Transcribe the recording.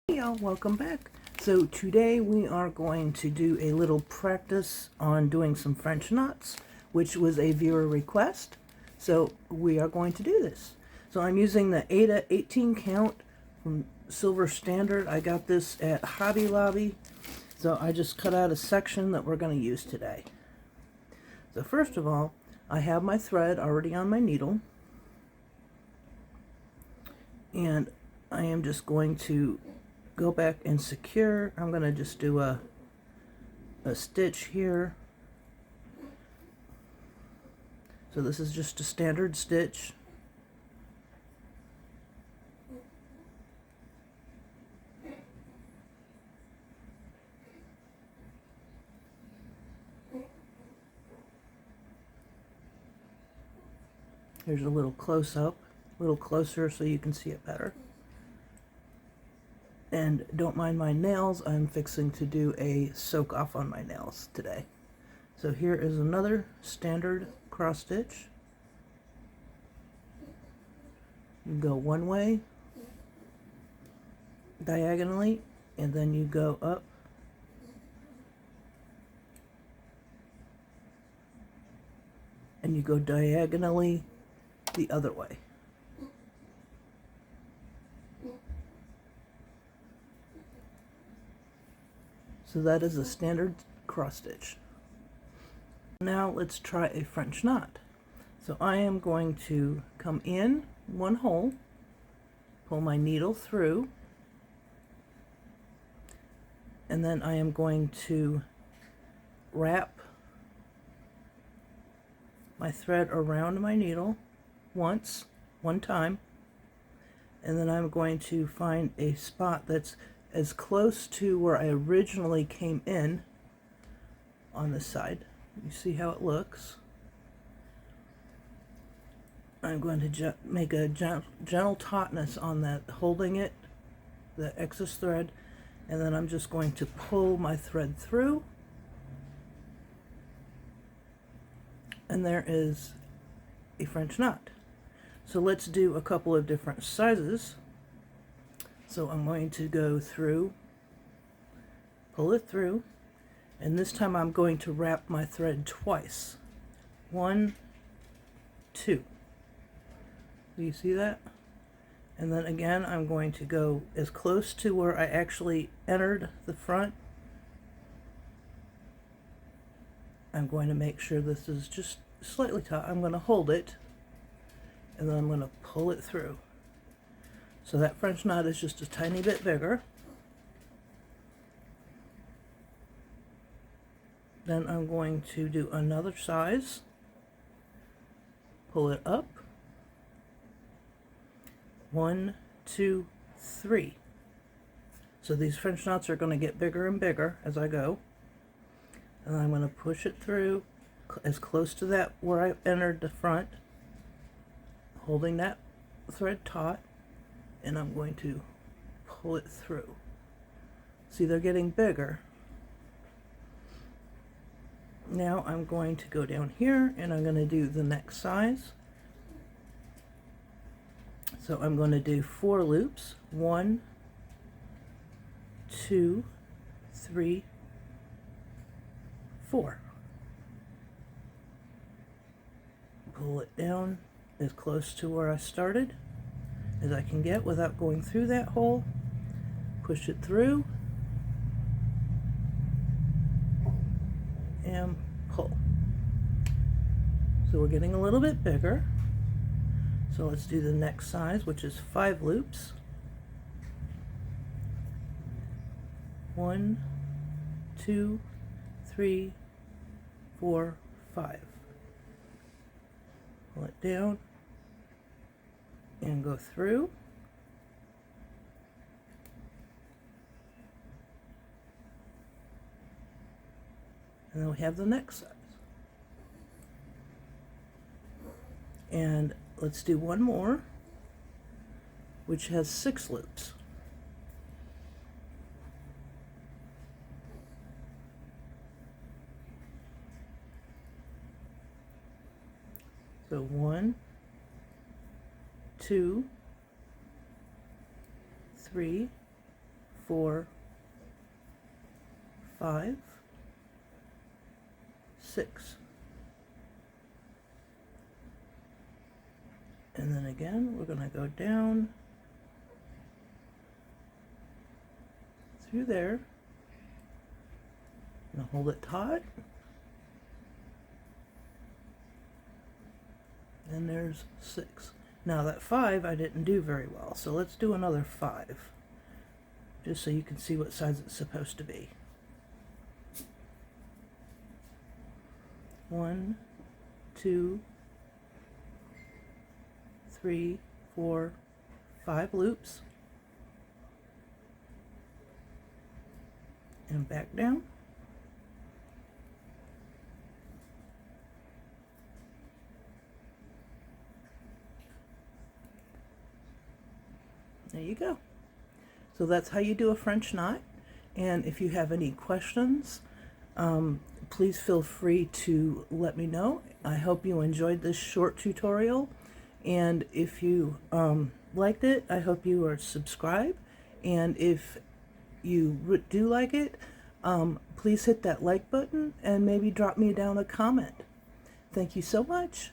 Hey y'all, welcome back. So today we are going to do a little practice on doing some French knots, which was a viewer request. So we are going to do this. So I'm using the Ada 18 count from Silver Standard. I got this at Hobby Lobby. So I just cut out a section that we're going to use today. So first of all, I have my thread already on my needle. And I am just going to go back and secure. I'm going to just do a stitch here. So this is just a standard stitch. Here's a little close-up, a little closer so you can see it better. And don't mind my nails, I'm fixing to do a soak off on my nails today. So here is another standard cross stitch. You go one way, diagonally, and then you go up. And you go diagonally the other way. So that is a standard cross stitch. Now let's try a French knot. So I am going to come in one hole, pull my needle through, and then I am going to wrap my thread around my needle one time, and then I'm going to find a spot that's as close to where I originally came in on this side. You see how it looks. I'm going to make a gentle tautness on that, holding it, the excess thread, and then I'm just going to pull my thread through, and there is a French knot. So let's do a couple of different sizes. So I'm going to go through, pull it through, and this time I'm going to wrap my thread twice. 1, 2. Do you see that? And then again, I'm going to go as close to where I actually entered the front. I'm going to make sure this is just slightly taut. I'm going to hold it, and then I'm going to pull it through. So that French knot is just a tiny bit bigger. Then I'm going to do another size, pull it up, 1, 2, 3. So these French knots are going to get bigger and bigger as I go. And I'm going to push it through as close to that where I entered the front, holding that thread taut, and I'm going to pull it through. See, they're getting bigger. Now I'm going to go down here and I'm going to do the next size. So I'm going to do 4 loops. 1, 2, 3, 4. Pull it down as close to where I started as I can get without going through that hole. Push it through and pull. So we're getting a little bit bigger. So let's do the next size, which is 5 loops. 1, 2, 3, 4, 5. Pull it down and go through. And then we have the next size. And let's do one more, which has 6 loops. So 1, 2, 3, 4, 5, 6. And then again, we're going to go down through there and hold it taut. And there's 6. Now that 5 I didn't do very well, so let's do another 5, just so you can see what size it's supposed to be. 1, 2, 3, 4, 5 loops, and back down. There you go. So that's how you do a French knot. And if you have any questions, please feel free to let me know. I hope you enjoyed this short tutorial. And if you liked it, I hope you are subscribed. And if you do like it, please hit that like button and maybe drop me down a comment. Thank you so much.